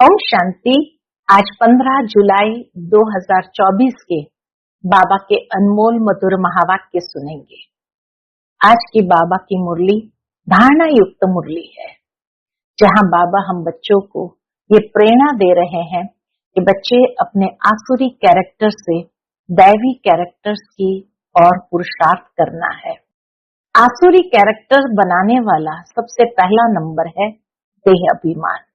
ओम शांति। आज 15 जुलाई 2024 के बाबा के अनमोल मधुर महावाक्य सुनेंगे। आज की बाबा की मुरली धारणा युक्त मुरली है, जहां बाबा हम बच्चों को ये प्रेरणा दे रहे हैं कि बच्चे अपने आसुरी कैरेक्टर से दैवी कैरेक्टर्स की और पुरुषार्थ करना है। आसुरी कैरेक्टर बनाने वाला सबसे पहला नंबर है देह अभिमान।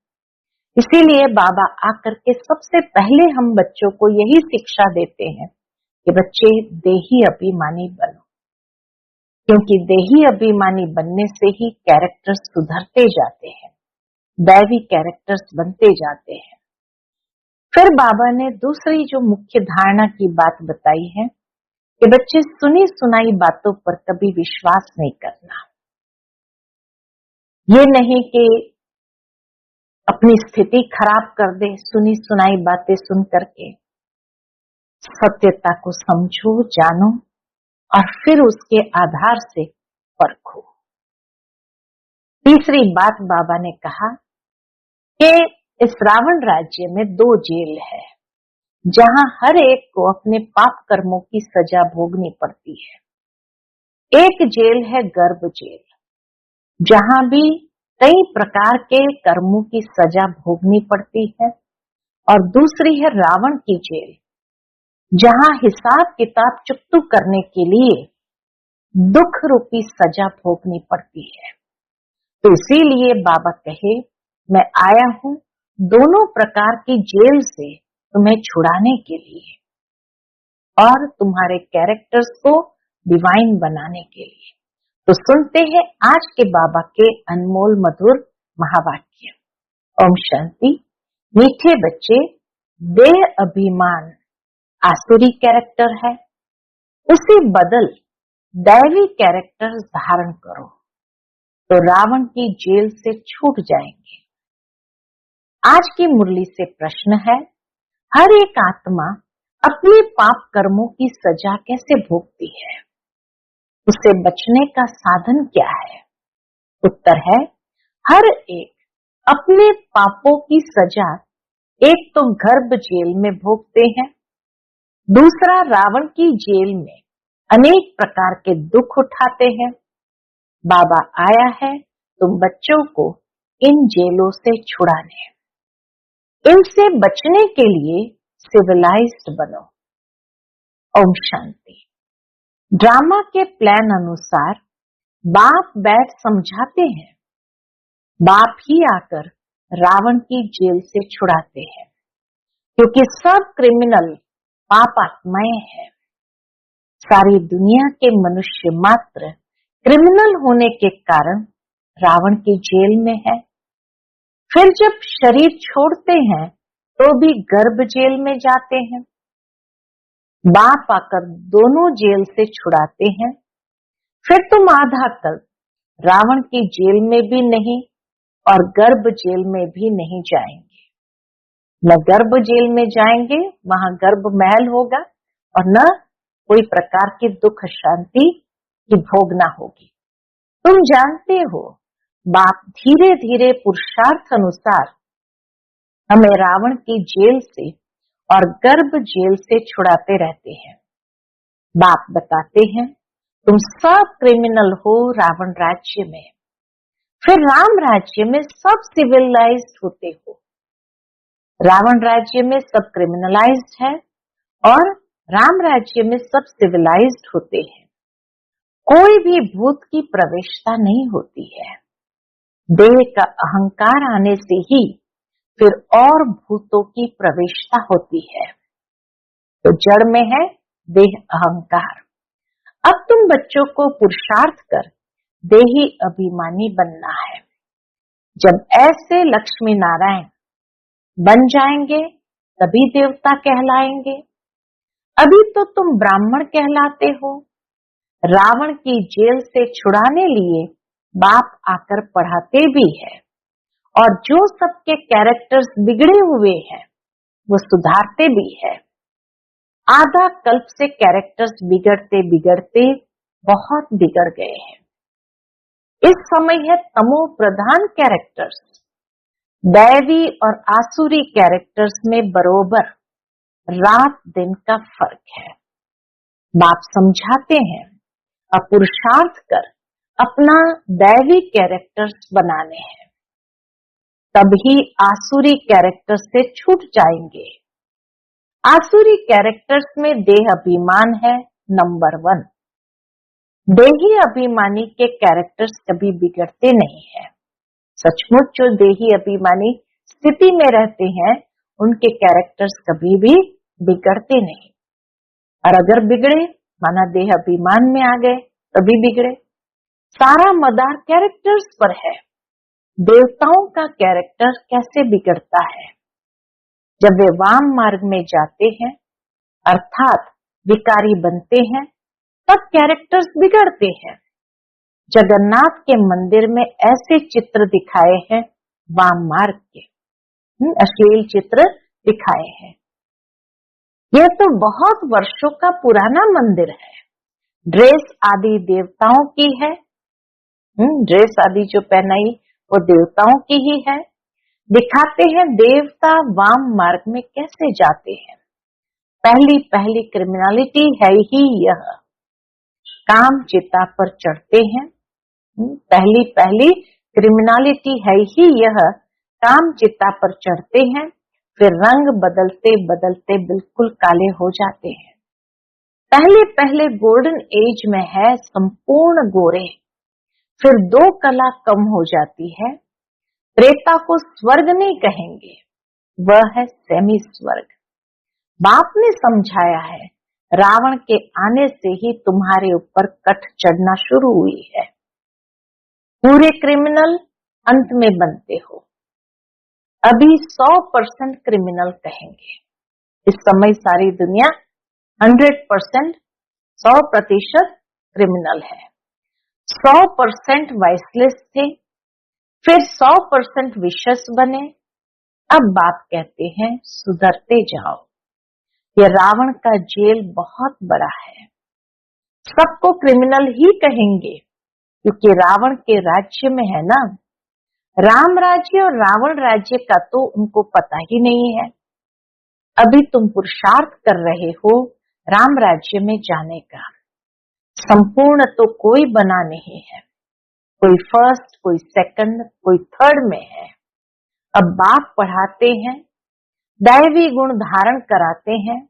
इसीलिए बाबा आकर के सबसे पहले हम बच्चों को यही शिक्षा देते हैं कि बच्चे देही अभिमानी बनो, क्योंकि देही अभिमानी बनने से ही कैरेक्टर्स सुधरते जाते हैं, दैवी कैरेक्टर्स बनते जाते हैं। फिर बाबा ने दूसरी जो मुख्य धारणा की बात बताई है कि बच्चे सुनी सुनाई बातों पर कभी विश्वास नहीं करना। ये नहीं कि अपनी स्थिति खराब कर दे सुनी सुनाई बातें सुन करके। सत्यता को समझो, जानो और फिर उसके आधार से परखो। तीसरी बात बाबा ने कहा कि इस रावण राज्य में 2 जेल है, जहां हर एक को अपने पाप कर्मों की सजा भोगनी पड़ती है। एक जेल है गर्भ जेल, जहां भी कई प्रकार के कर्मों की सजा भोगनी पड़ती है, और दूसरी है रावण की जेल, जहां हिसाब किताब चुकतू करने के लिए दुख रूपी सजा भोगनी पड़ती है। तो इसीलिए बाबा कहे, मैं आया हूं दोनों प्रकार की जेल से तुम्हें छुड़ाने के लिए और तुम्हारे कैरेक्टर्स को डिवाइन बनाने के लिए। तो सुनते हैं आज के बाबा के अनमोल मधुर महावाक्य। ओम शांति। मीठे बच्चे, देह अभिमान आसुरी कैरेक्टर है, उसे बदल दैवी कैरेक्टर धारण करो तो रावण की जेल से छूट जाएंगे। आज की मुरली से प्रश्न है, हर एक आत्मा अपने पाप कर्मों की सजा कैसे भोगती है? उससे बचने का साधन क्या है? उत्तर है, हर एक अपने पापों की सजा एक तो गर्भ जेल में भोगते हैं, दूसरा रावण की जेल में अनेक प्रकार के दुख उठाते हैं। बाबा आया है तुम बच्चों को इन जेलों से छुड़ाने, इनसे बचने के लिए सिविलाइज्ड बनो। ओम शांति। ड्रामा के प्लान अनुसार बाप बैठ समझाते हैं, बाप ही आकर रावण की जेल से छुड़ाते हैं, क्योंकि सब क्रिमिनल पाप आत्माएं हैं। सारी दुनिया के मनुष्य मात्र क्रिमिनल होने के कारण रावण की जेल में है। फिर जब शरीर छोड़ते हैं तो भी गर्भ जेल में जाते हैं। बाप आकर दोनों जेल से छुड़ाते हैं। फिर तुम आधा कल रावण की जेल में भी नहीं और गर्भ जेल में भी नहीं जाएंगे। न गर्भ जेल में जाएंगे, वहां गर्भ महल होगा, और न कोई प्रकार की दुख शांति की भोगना होगी। तुम जानते हो, बाप धीरे धीरे पुरुषार्थ अनुसार हमें रावण की जेल से और गर्भ जेल से छुड़ाते रहते हैं। बाप बताते हैं, तुम सब क्रिमिनल हो रावण राज्य में, फिर राम राज्य में सब सिविलाइज्ड होते हो। रावण राज्य में सब क्रिमिनलाइज्ड है और राम राज्य में सब सिविलाइज्ड होते हैं। कोई भी भूत की प्रवेशता नहीं होती है। देह का अहंकार आने से ही फिर और भूतों की प्रवेशता होती है। तो जड़ में है देह अहंकार। अब तुम बच्चों को पुरुषार्थ कर देही अभिमानी बनना है। जब ऐसे लक्ष्मी नारायण बन जाएंगे तभी देवता कहलाएंगे। अभी तो तुम ब्राह्मण कहलाते हो। रावण की जेल से छुड़ाने लिए बाप आकर पढ़ाते भी है, और जो सबके कैरेक्टर्स बिगड़े हुए हैं वो सुधारते भी है। आधा कल्प से कैरेक्टर्स बिगड़ते बिगड़ते बहुत बिगड़ गए हैं। इस समय है तमो प्रधान कैरेक्टर्स, दैवी और आसुरी कैरेक्टर्स में बरोबर रात दिन का फर्क है। बाप समझाते हैं अब पुरुषार्थ कर अपना दैवी कैरेक्टर्स बनाने हैं, तभी आसुरी कैरेक्टर्स से छूट जाएंगे। आसुरी कैरेक्टर्स में देह अभिमान है नंबर 1। देही अभिमानी के कैरेक्टर्स कभी बिगड़ते नहीं है। सचमुच जो देही अभिमानी स्थिति में रहते हैं उनके कैरेक्टर्स कभी भी बिगड़ते नहीं, और अगर बिगड़े माना देह अभिमान में आ गए तभी बिगड़े। सारा मदार कैरेक्टर्स पर है। देवताओं का कैरेक्टर कैसे बिगड़ता है? जब वे वाम मार्ग में जाते हैं अर्थात विकारी बनते हैं तब कैरेक्टर्स बिगड़ते हैं। जगन्नाथ के मंदिर में ऐसे चित्र दिखाए हैं वाम मार्ग के, अश्लील चित्र दिखाए हैं। यह तो बहुत वर्षों का पुराना मंदिर है। ड्रेस आदि देवताओं की है, ड्रेस आदि जो पहनाई वो देवताओं की ही है। दिखाते हैं देवता वाम मार्ग में कैसे जाते हैं। पहली क्रिमिनलिटी है ही यह, काम चिता पर चढ़ते हैं। पहली क्रिमिनलिटी है ही यह, काम चिता पर चढ़ते हैं, फिर रंग बदलते बदलते बिल्कुल काले हो जाते हैं। पहले गोल्डन एज में है संपूर्ण गोरे, फिर 2 कला कम हो जाती है। त्रेता को स्वर्ग नहीं कहेंगे, वह है सेमी स्वर्ग। बाप ने समझाया है रावण के आने से ही तुम्हारे ऊपर कट चढ़ना शुरू हुई है। पूरे क्रिमिनल अंत में बनते हो। अभी 100% क्रिमिनल कहेंगे। इस समय सारी दुनिया 100% 100% क्रिमिनल है। 100% वाइसलेस थे, फिर 100% विशस बने। अब बाप कहते हैं सुधरते जाओ। ये रावण का जेल बहुत बड़ा है। सबको क्रिमिनल ही कहेंगे क्योंकि रावण के राज्य में है ना। राम राज्य और रावण राज्य का तो उनको पता ही नहीं है। अभी तुम पुरुषार्थ कर रहे हो राम राज्य में जाने का। संपूर्ण तो कोई बना नहीं है, कोई फर्स्ट, कोई सेकंड, कोई थर्ड में है। अब बाप पढ़ाते हैं, दैवी गुण धारण कराते हैं।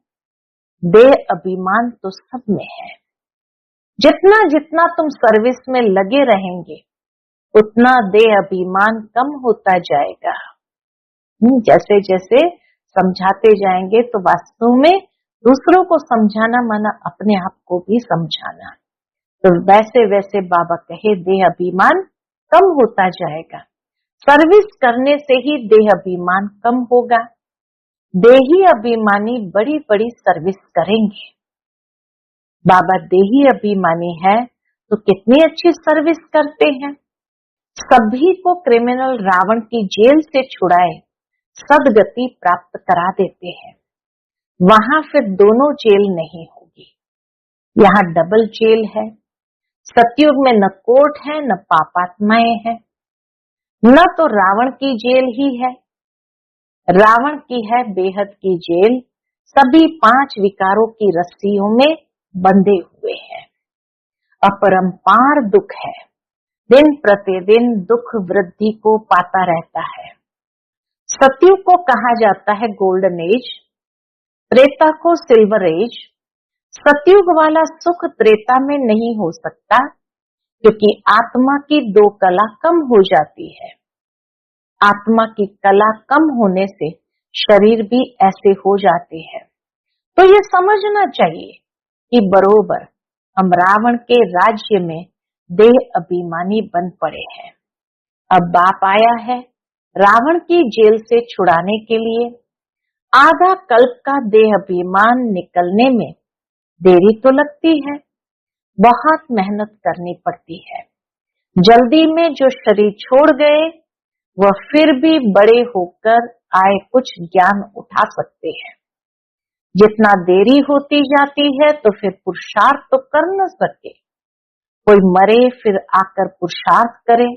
देह अभिमान तो सब में है। जितना जितना तुम सर्विस में लगे रहेंगे उतना देह अभिमान कम होता जाएगा। जैसे जैसे समझाते जाएंगे तो वास्तव में दूसरों को समझाना माना अपने आप को भी समझाना। तो वैसे वैसे बाबा कहे देह अभिमान कम होता जाएगा। सर्विस करने से ही देह अभिमान कम होगा। देही अभिमानी बड़ी बड़ी सर्विस करेंगे। बाबा देही अभिमानी है तो कितनी अच्छी सर्विस करते हैं। सभी को क्रिमिनल रावण की जेल से छुड़ाए सदगति प्राप्त करा देते हैं। वहां फिर दोनों जेल नहीं होगी, यहाँ डबल जेल है। सतयुग में न कोर्ट है न पापात्माएं हैं, न तो रावण की जेल ही है। रावण की है बेहद की जेल, सभी 5 विकारों की रस्सियों में बंधे हुए हैं। अपरंपार दुख है, दिन प्रतिदिन दुख वृद्धि को पाता रहता है। सतयुग को कहा जाता है गोल्डन एज, त्रेता को सिल्वर एज। सतयुग वाला सुख त्रेता में नहीं हो सकता क्योंकि आत्मा की 2 कला कम हो जाती है। आत्मा की कला कम होने से शरीर भी ऐसे हो जाते हैं। तो ये समझना चाहिए कि बरोबर हम रावण के राज्य में देह अभिमानी बन पड़े हैं। अब बाप आया है रावण की जेल से छुड़ाने के लिए। आधा कल्प का देह अभिमान निकलने में देरी तो लगती है, बहुत मेहनत करनी पड़ती है। जल्दी में जो शरीर छोड़ गए वह फिर भी बड़े होकर आए कुछ ज्ञान उठा सकते हैं। जितना देरी होती जाती है तो फिर पुरुषार्थ तो कर न सके। कोई मरे फिर आकर पुरुषार्थ करे,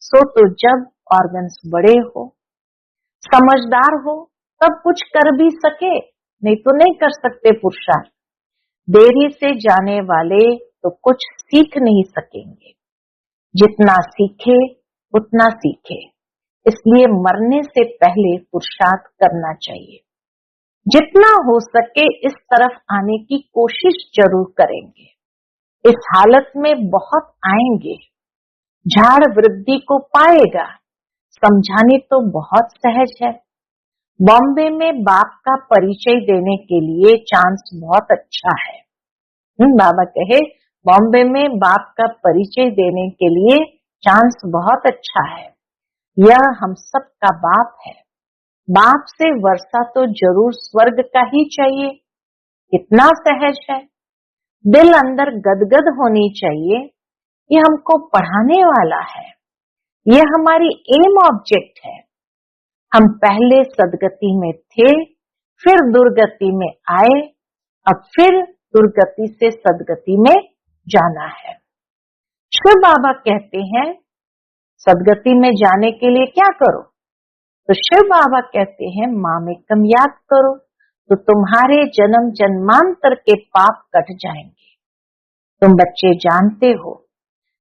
सो तो जब ऑर्गन्स बड़े हो समझदार हो तब कुछ कर भी सके, नहीं तो नहीं कर सकते पुरुषार्थ। देरी से जाने वाले तो कुछ सीख नहीं सकेंगे। जितना सीखे उतना सीखे, इसलिए मरने से पहले पुरुषार्थ करना चाहिए। जितना हो सके इस तरफ आने की कोशिश जरूर करेंगे। इस हालत में बहुत आएंगे, झाड़ वृद्धि को पाएगा। समझानी तो बहुत सहज है। बॉम्बे में बाप का परिचय देने के लिए चांस बहुत अच्छा है। बाबा कहे बॉम्बे में बाप का परिचय देने के लिए चांस बहुत अच्छा है। यह हम सब का बाप है। बाप से वर्षा तो जरूर स्वर्ग का ही चाहिए। कितना सहज है। दिल अंदर गदगद होनी चाहिए। ये हमको पढ़ाने वाला है। ये हमारी एम ऑब्जेक्ट है। हम पहले सदगति में थे, फिर दुर्गति में आए, अब फिर दुर्गति से सदगति में जाना है। शिव बाबा कहते हैं सदगति में जाने के लिए क्या करो? तो शिव बाबा कहते हैं मामेकम याद करो तो तुम्हारे जन्म जन्मांतर के पाप कट जाएंगे। तुम बच्चे जानते हो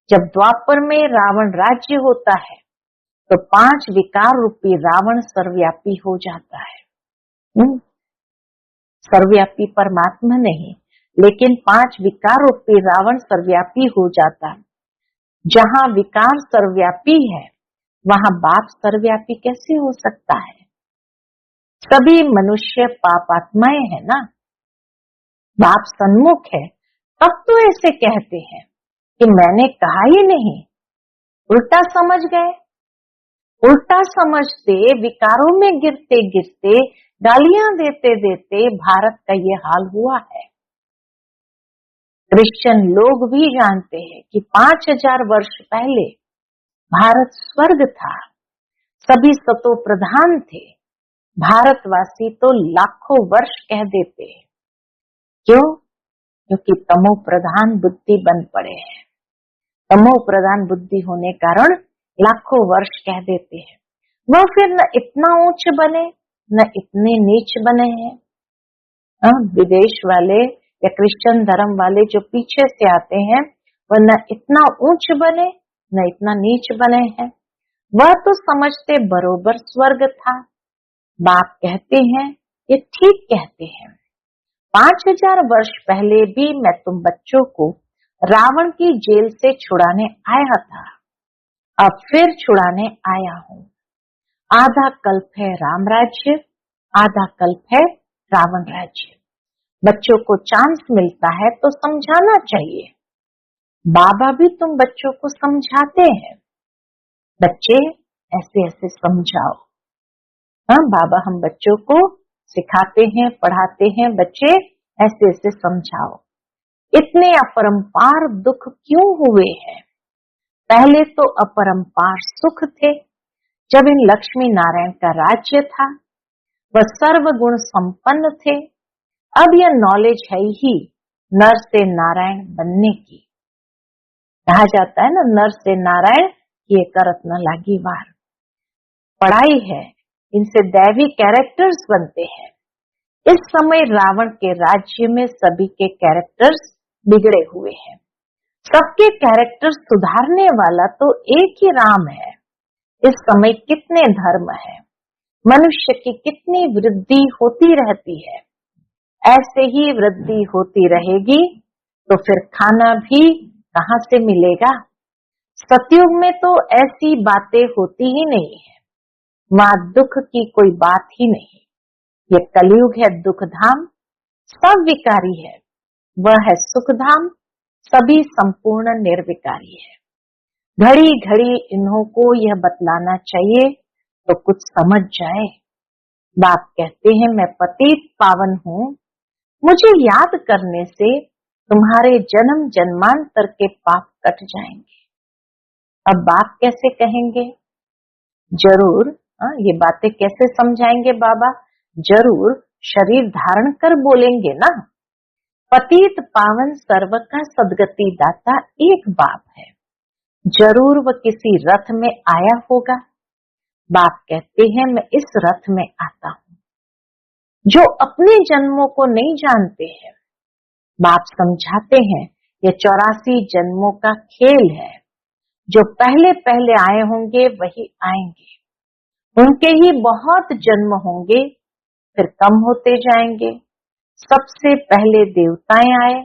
जब द्वापर में रावण राज्य होता है तो 5 विकार रूपी रावण सर्वव्यापी हो जाता है। सर्वव्यापी परमात्मा नहीं, लेकिन 5 विकार रूपी रावण सर्वव्यापी हो जाता है। जहाँ विकार सर्वव्यापी है वहाँ बाप सर्वव्यापी कैसे हो सकता है? सभी मनुष्य पापात्माएं है ना। बाप सन्मुख है तब तो ऐसे कहते हैं कि मैंने कहा ही नहीं। उल्टा समझ गए। उल्टा समझते विकारों में गिरते गिरते गालियां देते देते भारत का ये हाल हुआ है। क्रिश्चियन लोग भी जानते हैं कि 5000 वर्ष पहले भारत स्वर्ग था। सभी सतो प्रधान थे। भारतवासी तो लाखों वर्ष कह देते हैं। क्यों? क्योंकि तमो प्रधान बुद्धि बन पड़े हैं। तमो प्रधान बुद्धि होने कारण लाखों वर्ष कह देते हैं। वह फिर न इतना ऊंच बने न इतने नीच बने हैं। विदेश वाले या क्रिश्चियन धर्म वाले जो पीछे से आते हैं वह न इतना ऊंच बने न इतना नीच बने हैं। वह तो समझते बरोबर स्वर्ग था। बाप कहते हैं ये ठीक कहते हैं। 5000 वर्ष पहले भी मैं तुम बच्चों को रावण की जेल से छुड़ाने आया था। अब फिर छुड़ाने आया हूँ। आधा कल्प है राम राज्य, आधा कल्प है रावण राज्य। बच्चों को चांस मिलता है तो समझाना चाहिए। बाबा भी तुम बच्चों को समझाते हैं। बच्चे ऐसे ऐसे समझाओ। हाँ, बाबा हम बच्चों को सिखाते हैं, पढ़ाते हैं। बच्चे ऐसे ऐसे समझाओ। इतने अपरंपार दुख क्यों हुए हैं? पहले तो अपरंपार सुख थे जब इन लक्ष्मी नारायण का राज्य था। वह सर्वगुण संपन्न थे। अब यह नॉलेज है ही नर से नारायण बनने की। कहा जाता है ना, नर से नारायण ये करत न लागी वार। पढ़ाई है, इनसे दैवी कैरेक्टर्स बनते हैं। इस समय रावण के राज्य में सभी के कैरेक्टर्स बिगड़े हुए हैं। सबके कैरेक्टर सुधारने वाला तो एक ही राम है। इस समय कितने धर्म है, मनुष्य की कितनी वृद्धि होती रहती है। ऐसे ही वृद्धि होती रहेगी तो फिर खाना भी कहाँ से मिलेगा? सतयुग में तो ऐसी बातें होती ही नहीं है। वहाँ दुख की कोई बात ही नहीं। ये कलयुग है दुख धाम। सब विकारी है, वह है सुख धाम। सभी संपूर्ण निर्विकारी है। घड़ी घड़ी इन्हों को यह बतलाना चाहिए तो कुछ समझ जाए। बाप कहते हैं मैं पतित पावन हूँ, मुझे याद करने से तुम्हारे जन्म जन्मांतर के पाप कट जाएंगे। अब बाप कैसे कहेंगे? जरूर ये बातें कैसे समझाएंगे बाबा? जरूर शरीर धारण कर बोलेंगे ना। पतित पावन सर्व का सदगति दाता एक बाप है। जरूर वह किसी रथ में आया होगा। बाप कहते हैं मैं इस रथ में आता हूँ। जो अपने जन्मों को नहीं जानते हैं, बाप समझाते हैं ये 84 जन्मों का खेल है। जो पहले पहले आए होंगे वही आएंगे, उनके ही बहुत जन्म होंगे, फिर कम होते जाएंगे। सबसे पहले देवताएं आए।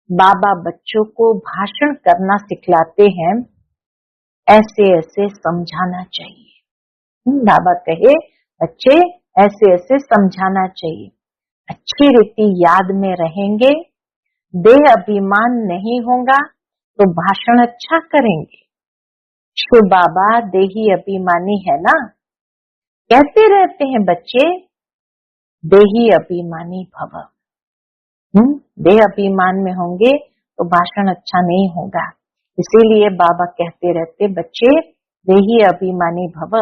बाबा बच्चों को भाषण करना सिखलाते हैं, ऐसे ऐसे समझाना चाहिए। बाबा कहे बच्चे ऐसे ऐसे समझाना चाहिए, अच्छी रीति याद में रहेंगे, देह अभिमान नहीं होगा तो भाषण अच्छा करेंगे। शिव बाबा देही अभिमानी है ना, कहते रहते हैं बच्चे देही अभिमानी भव। देह अभिमान में होंगे तो भाषण अच्छा नहीं होगा, इसीलिए बाबा कहते रहते बच्चे देही अभिमानी भव।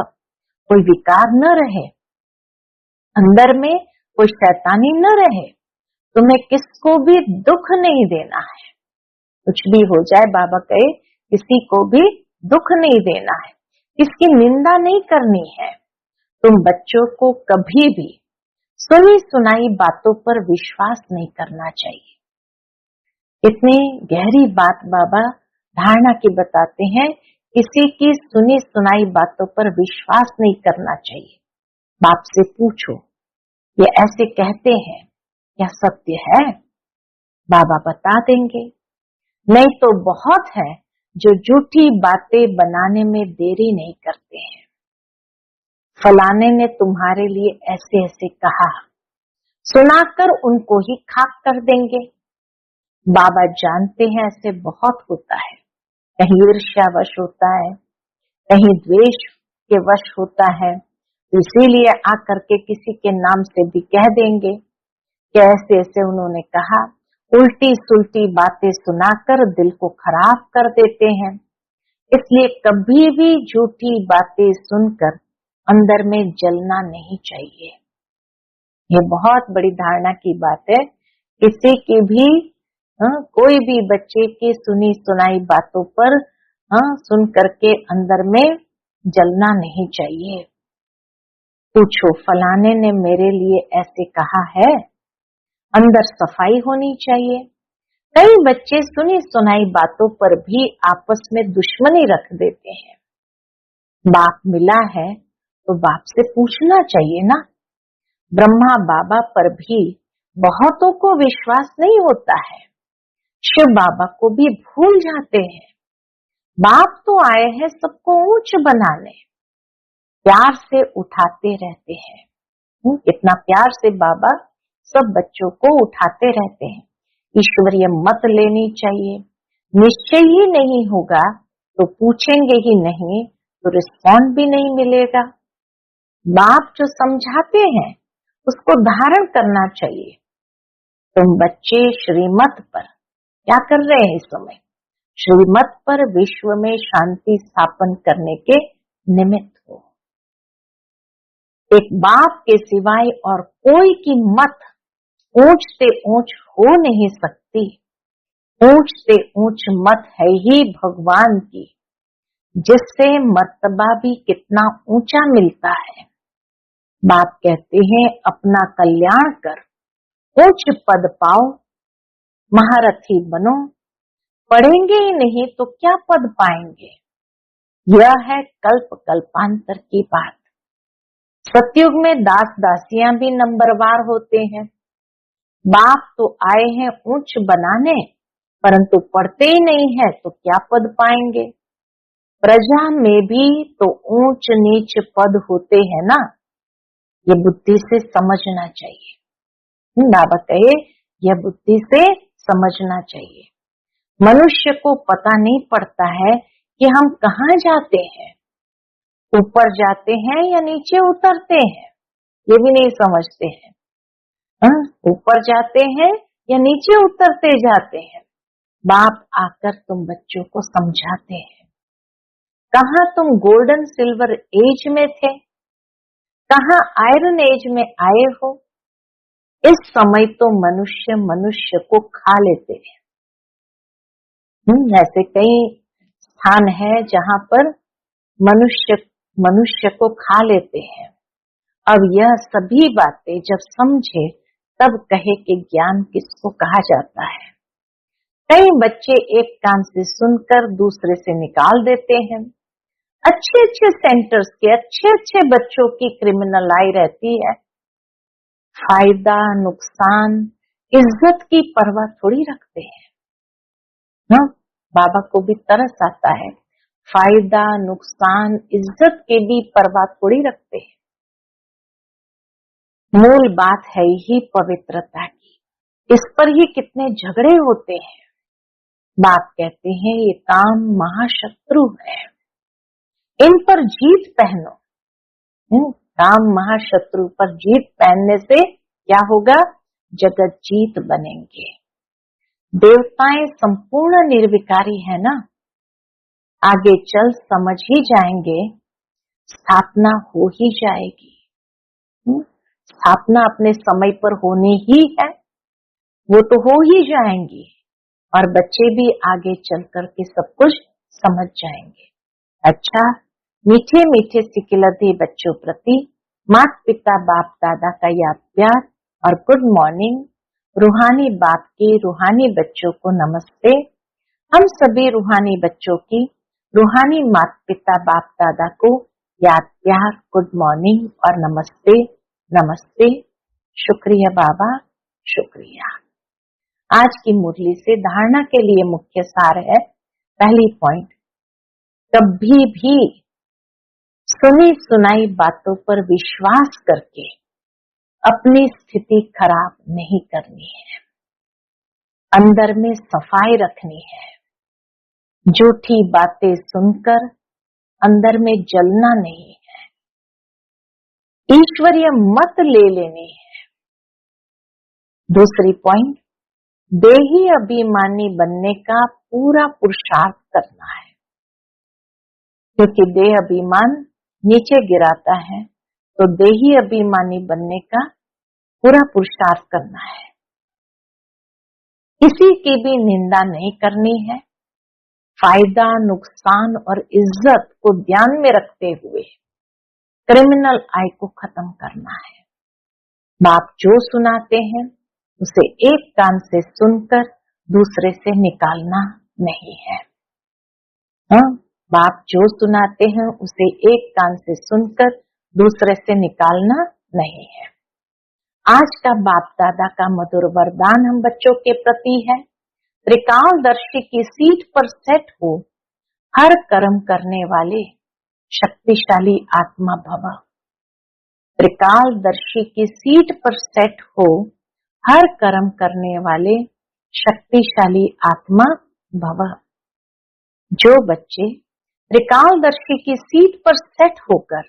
कोई विकार न रहे अंदर में, कोई शैतानी न रहे, तुम्हें किसको भी दुख नहीं देना है। कुछ भी हो जाए बाबा कहे किसी को भी दुख नहीं देना है, किसकी निंदा नहीं करनी है। तुम बच्चों को कभी भी सुनी सुनाई बातों पर विश्वास नहीं करना चाहिए। इतनी गहरी बात बाबा धारणा की बताते हैं, किसी की सुनी सुनाई बातों पर विश्वास नहीं करना चाहिए। बाप से पूछो ये ऐसे कहते हैं क्या सत्य है, बाबा बता देंगे। नहीं तो बहुत है जो झूठी बातें बनाने में देरी नहीं करते हैं। फलाने ने तुम्हारे लिए ऐसे ऐसे कहा, सुनाकर उनको ही खाक कर देंगे। बाबा जानते हैं ऐसे बहुत होता है, कहीं ईर्ष्यावश होता है, कहीं द्वेष के वश होता है, इसीलिए आकर के किसी के नाम से भी कह देंगे कि ऐसे ऐसे उन्होंने कहा। उल्टी सुल्टी बातें सुनाकर दिल को खराब कर देते हैं। इसलिए कभी भी झूठी बातें सुनकर अंदर में जलना नहीं चाहिए। ये बहुत बड़ी धारणा की बात है। किसी की भी कोई भी बच्चे की सुनी सुनाई बातों पर सुन करके अंदर में जलना नहीं चाहिए। पूछो फलाने ने मेरे लिए ऐसे कहा है, अंदर सफाई होनी चाहिए। कई बच्चे सुनी सुनाई बातों पर भी आपस में दुश्मनी रख देते हैं। बाप मिला है तो बाप से पूछना चाहिए ना। ब्रह्मा बाबा पर भी बहुतों को विश्वास नहीं होता है, शिव बाबा को भी भूल जाते हैं। बाप तो आए हैं सबको ऊंच बनाने, प्यार से उठाते रहते हैं। कितना प्यार से बाबा सब बच्चों को उठाते रहते हैं। ईश्वरीय मत लेनी चाहिए। निश्चय ही नहीं होगा तो पूछेंगे ही नहीं तो रिस्पॉन्ड भी नहीं मिलेगा। बाप जो समझाते हैं उसको धारण करना चाहिए। तुम बच्चे श्रीमत पर क्या कर रहे हैं इस समय? श्रीमत पर विश्व में शांति स्थापन करने के निमित्त हो। एक बाप के सिवाय और कोई की मत ऊंच से ऊंच हो नहीं सकती। ऊंच से ऊंच मत है ही भगवान की, जिससे मर्तबा भी कितना ऊंचा मिलता है। बाप कहते हैं अपना कल्याण कर उच्च पद पाओ, महारथी बनो। पढ़ेंगे ही नहीं तो क्या पद पाएंगे? यह है कल्प कल्पांतर की बात। सतयुग में दास दासियां भी नंबरवार होते हैं। बाप तो आए हैं ऊंच बनाने, परंतु पढ़ते ही नहीं है तो क्या पद पाएंगे? प्रजा में भी तो ऊंच नीच पद होते हैं ना, ये बुद्धि से समझना चाहिए। बाबा कहे यह बुद्धि से समझना चाहिए। मनुष्य को पता नहीं पड़ता है कि हम कहाँ जाते हैं, ऊपर जाते हैं या नीचे उतरते हैं, ये भी नहीं समझते हैं। ऊपर जाते हैं या नीचे उतरते जाते हैं। बाप आकर तुम बच्चों को समझाते हैं। कहाँ तुम गोल्डन सिल्वर एज में थे, कहाँ आयरन एज में आए हो। इस समय तो मनुष्य मनुष्य को खा लेते हैं। ऐसे कई स्थान है जहाँ पर मनुष्य मनुष्य को खा लेते हैं। अब यह सभी बातें जब समझे तब कहे कि ज्ञान किसको कहा जाता है। कई बच्चे एक कान से सुनकर दूसरे से निकाल देते हैं। अच्छे अच्छे सेंटर्स के अच्छे अच्छे बच्चों की क्रिमिनल आई रहती है। फायदा नुकसान इज्जत की परवाह थोड़ी रखते हैं ना। बाबा को भी तरस आता है, फायदा नुकसान इज्जत के भी परवाह थोड़ी रखते हैं। मूल बात है ही पवित्रता की, इस पर ही कितने झगड़े होते हैं। बाप कहते हैं ये काम महाशत्रु है, इन पर जीत पहनो। काम महाशत्रु पर जीत पहनने से क्या होगा? जगत जीत बनेंगे। देवताएं संपूर्ण निर्विकारी है ना, आगे चल समझ ही जाएंगे, स्थापना हो ही जाएगी। स्थापना अपने समय पर होनी ही है, वो तो हो ही जाएंगी और बच्चे भी आगे चल करके सब कुछ समझ जाएंगे। अच्छा, मीठे मीठे सिकिलधे बच्चों प्रति माता पिता बाप दादा का याद प्यार और गुड मॉर्निंग। रूहानी बाप की रूहानी बच्चों को नमस्ते। हम सभी रूहानी बच्चों की रूहानी माता पिता बाप दादा को याद प्यार गुड मॉर्निंग और नमस्ते नमस्ते। शुक्रिया बाबा, शुक्रिया। आज की मुरली से धारणा के लिए मुख्य सार है, पहली पॉइंट, कभी भी सुनी सुनाई बातों पर विश्वास करके अपनी स्थिति खराब नहीं करनी है। अंदर में सफाई रखनी है। झूठी बातें सुनकर अंदर में जलना नहीं है। ईश्वरीय मत ले लेनी है। दूसरी पॉइंट, देही अभिमानी बनने का पूरा पुरुषार्थ करना है, क्योंकि देह अभिमान नीचे गिराता है, तो देही अभिमानी बनने का पूरा पुरुषार्थ करना है। किसी की भी निंदा नहीं करनी है। फायदा नुकसान और इज्जत को ध्यान में रखते हुए क्रिमिनल आई को खत्म करना है। बाप जो सुनाते हैं उसे एक कान से सुनकर दूसरे से निकालना नहीं है। बाप जो सुनाते हैं उसे एक कान से सुनकर दूसरे से निकालना नहीं है। आज का बाप दादा का मधुर वरदान हम बच्चों के प्रति है, त्रिकालदर्शी की सीट पर सेट हो हर कर्म करने वाले शक्तिशाली आत्मा भव। त्रिकालदर्शी की सीट पर सेट हो हर कर्म करने वाले शक्तिशाली आत्मा भव। जो बच्चे त्रिकालदर्शी की सीट पर सेट होकर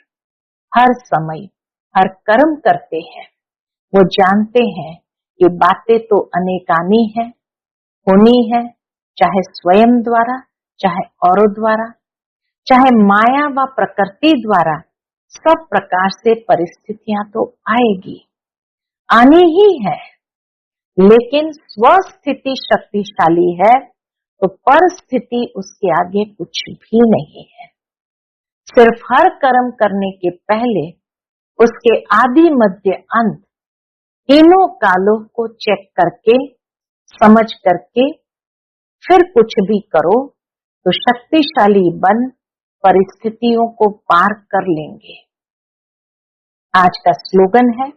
हर समय हर कर्म करते हैं, वो जानते हैं कि बातें तो अनेकानी है, होनी है, चाहे स्वयं द्वारा, चाहे औरों द्वारा, चाहे माया व प्रकृति द्वारा, सब प्रकार से परिस्थितियां तो आएगी, आनी ही है। लेकिन स्वस्थिति शक्तिशाली है तो परिस्थिति उसके आगे कुछ भी नहीं है। सिर्फ हर कर्म करने के पहले उसके आदि मध्य अंत तीनों कालों को चेक करके समझ करके फिर कुछ भी करो तो शक्तिशाली बन परिस्थितियों को पार कर लेंगे। आज का स्लोगन है,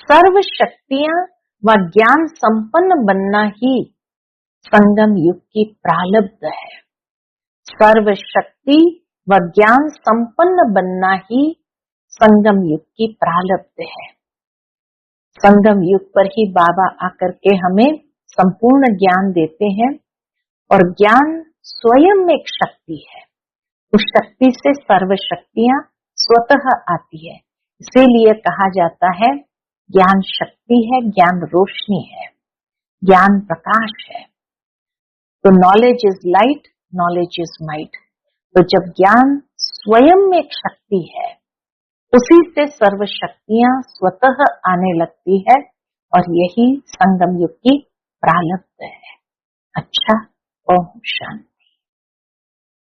सर्व शक्तियां व ज्ञान संपन्न बनना ही संगम युग की प्रारब्ध है। सर्व शक्ति व ज्ञान संपन्न बनना ही संगम युग की प्रारब्ध है। संगम युग पर ही बाबा आकर के हमें संपूर्ण ज्ञान देते हैं और ज्ञान स्वयं एक शक्ति है। उस शक्ति से सर्व शक्तियां स्वतः आती है। इसीलिए कहा जाता है ज्ञान शक्ति है, ज्ञान रोशनी है, ज्ञान प्रकाश है। तो knowledge is light, knowledge is might. तो जब ज्ञान स्वयं एक शक्ति है, उसी से सर्व शक्तियां स्वतः आने लगती है और यही संगम युग की प्रारब्ध है। अच्छा, ओम शांति।